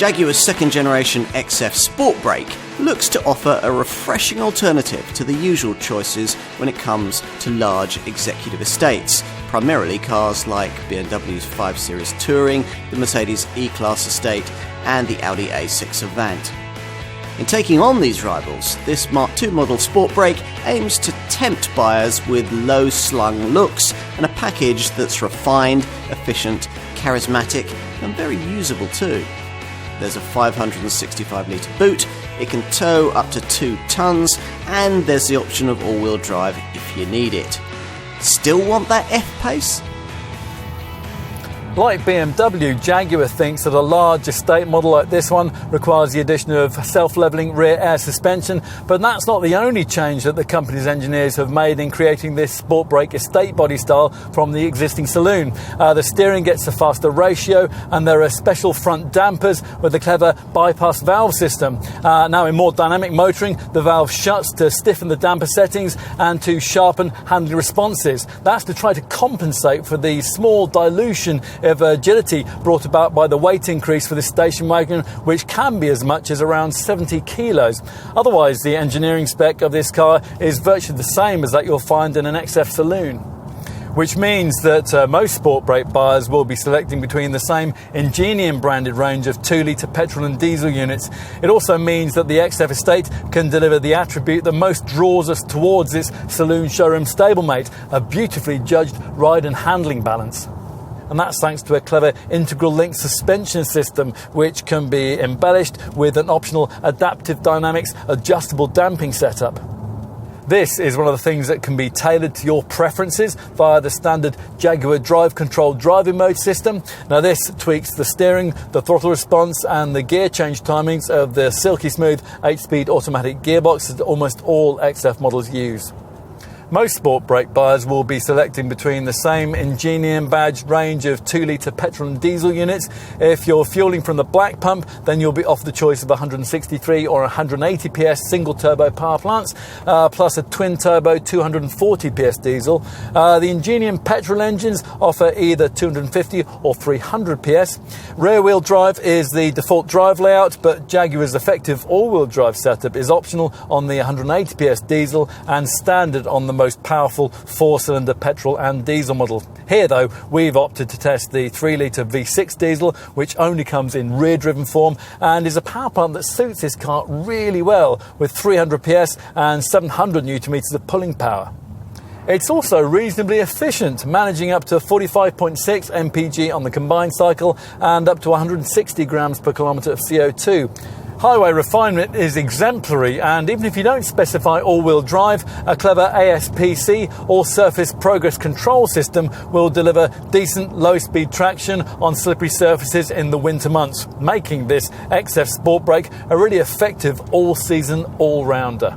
Jaguar's second generation XF Sportbrake looks to offer a refreshing alternative to the usual choices when it comes to large executive estates, primarily cars like BMW's 5 Series Touring, the Mercedes E-Class estate and the Audi A6 Avant. In taking on these rivals, this Mark II model Sportbrake aims to tempt buyers with low-slung looks and a package that's refined, efficient, charismatic and very usable too. There's a 565-litre boot, it can tow up to 2 tonnes, and there's the option of all-wheel drive if you need it. Still want that F-Pace? Like BMW, Jaguar thinks that a large estate model like this one requires the addition of self-levelling rear air suspension, but that's not the only change that the company's engineers have made in creating this Sportbrake estate body style from the existing saloon. The steering gets a faster ratio and there are special front dampers with a clever bypass valve system. Now in more dynamic motoring, the valve shuts to stiffen the damper settings and to sharpen handling responses. That's to try to compensate for the small dilution of agility brought about by the weight increase for this station wagon, which can be as much as around 70 kilos. Otherwise, the engineering spec of this car is virtually the same as that you'll find in an XF saloon, which means that most Sportbrake buyers will be selecting between the same Ingenium branded range of 2-litre petrol and diesel units. It also means that the XF estate can deliver the attribute that most draws us towards its saloon showroom stablemate, a beautifully judged ride and handling balance. And that's thanks to a clever integral link suspension system, which can be embellished with an optional adaptive dynamics adjustable damping setup. This is one of the things that can be tailored to your preferences via the standard Jaguar Drive Control driving mode system. Now this tweaks the steering, the throttle response and the gear change timings of the silky smooth 8-speed automatic gearbox that almost all XF models use. Most Sportbrake buyers will be selecting between the same Ingenium badge range of 2-litre petrol and diesel units. If you're fueling from the black pump, then you'll be offered the choice of 163 or 180 PS single turbo power plants, plus a twin turbo 240 PS diesel. The Ingenium petrol engines offer either 250 or 300 PS. Rear wheel drive is the default drive layout, but Jaguar's effective all-wheel drive setup is optional on the 180 PS diesel and standard on the most powerful 4-cylinder petrol and diesel model. Here though, we've opted to test the 3-litre V6 diesel, which only comes in rear-driven form and is a power plant that suits this car really well, with 300 PS and 700 Nm of pulling power. It's also reasonably efficient, managing up to 45.6 mpg on the combined cycle and up to 160 grams per kilometre of CO2. Highway refinement is exemplary, and even if you don't specify all-wheel drive, a clever ASPC or surface progress control system will deliver decent low-speed traction on slippery surfaces in the winter months, making this XF Sportbrake a really effective all-season all-rounder.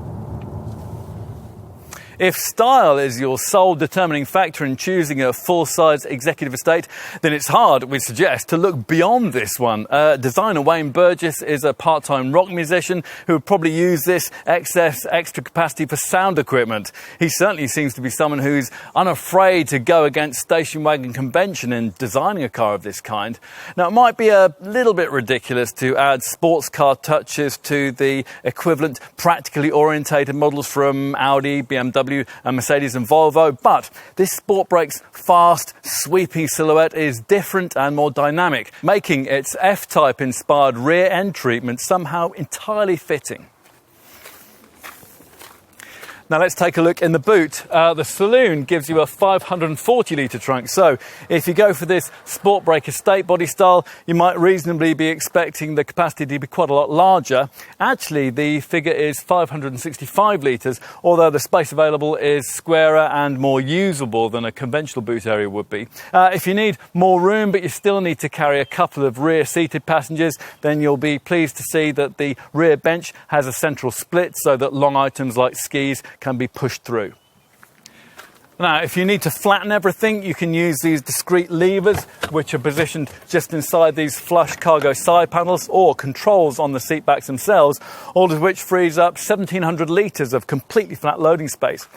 If style is your sole determining factor in choosing a full-size executive estate, then it's hard, we suggest, to look beyond this one. Designer Wayne Burgess is a part-time rock musician who would probably use this XF's extra capacity for sound equipment. He certainly seems to be someone who's unafraid to go against station wagon convention in designing a car of this kind. Now, it might be a little bit ridiculous to add sports car touches to the equivalent practically orientated models from Audi, BMW, and Mercedes and Volvo, but this Sportbrake's fast, sweeping silhouette is different and more dynamic, making its F-Type inspired rear end treatment somehow entirely fitting. Now let's take a look in the boot. The saloon gives you a 540-litre trunk, so if you go for this Sportbrake estate body style, you might reasonably be expecting the capacity to be quite a lot larger. Actually, the figure is 565 litres, although the space available is squarer and more usable than a conventional boot area would be. If you need more room, but you still need to carry a couple of rear-seated passengers, then you'll be pleased to see that the rear bench has a central split so that long items like skis can be pushed through. Now, if you need to flatten everything, you can use these discrete levers, which are positioned just inside these flush cargo side panels, or controls on the seat backs themselves, all of which frees up 1,700 litres of completely flat loading space.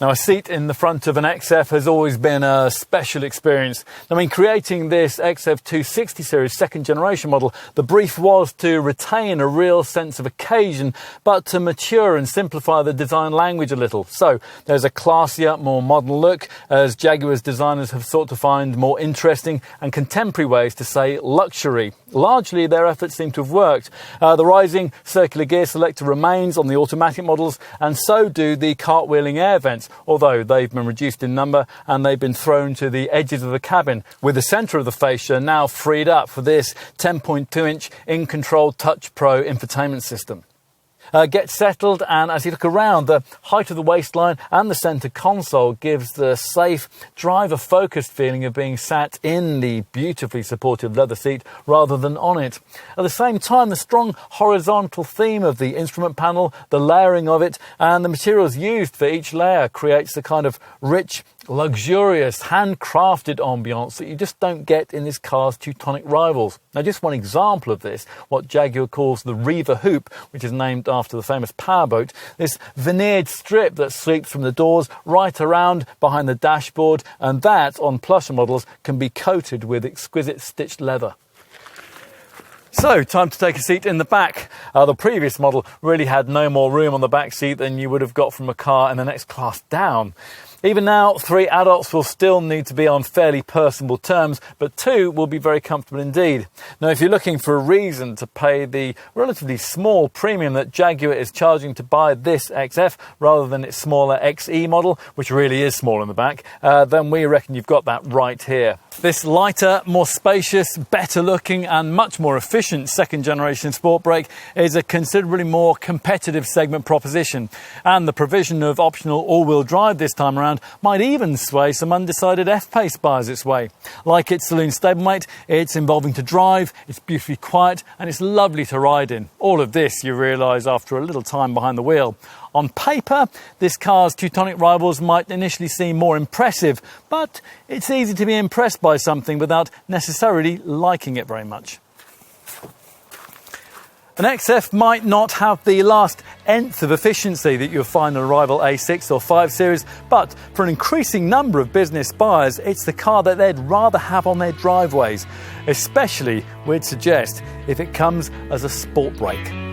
Now, a seat in the front of an XF has always been a special experience. I mean, creating this XF 260 series second generation model, the brief was to retain a real sense of occasion, but to mature and simplify the design language a little. So there's a classier, more modern look, as Jaguar's designers have sought to find more interesting and contemporary ways to say luxury. Largely, their efforts seem to have worked. The rising circular gear selector remains on the automatic models, and so do the cartwheeling air vents, although they've been reduced in number and they've been thrown to the edges of the cabin, with the centre of the fascia now freed up for this 10.2-inch in-control Touch Pro infotainment system. Get settled, and as you look around, the height of the waistline and the centre console gives the safe, driver-focused feeling of being sat in the beautifully supportive leather seat rather than on it. At the same time, the strong horizontal theme of the instrument panel, the layering of it, and the materials used for each layer creates a kind of rich, luxurious, handcrafted ambiance that you just don't get in this car's Teutonic rivals. Now, just one example of this, what Jaguar calls the Reaver Hoop, which is named after the famous powerboat, this veneered strip that sweeps from the doors right around behind the dashboard, and that, on plusher models, can be coated with exquisite stitched leather. So, time to take a seat in the back. The previous model really had no more room on the back seat than you would have got from a car in the next class down. Even now, 3 adults will still need to be on fairly personable terms, but 2 will be very comfortable indeed. Now, if you're looking for a reason to pay the relatively small premium that Jaguar is charging to buy this XF rather than its smaller XE model, which really is small in the back, then we reckon you've got that right here. This lighter, more spacious, better looking and much more efficient second generation Sportbrake is a considerably more competitive segment proposition, and the provision of optional all-wheel drive this time around might even sway some undecided F-Pace buyers its way. Like its saloon stablemate, it's involving to drive, it's beautifully quiet, and it's lovely to ride in. All of this you realise after a little time behind the wheel. On paper, this car's Teutonic rivals might initially seem more impressive, but it's easy to be impressed by something without necessarily liking it very much. An XF might not have the last nth of efficiency that you'll find in a rival A6 or 5 Series, but for an increasing number of business buyers, it's the car that they'd rather have on their driveways, especially, we'd suggest, if it comes as a Sportbrake.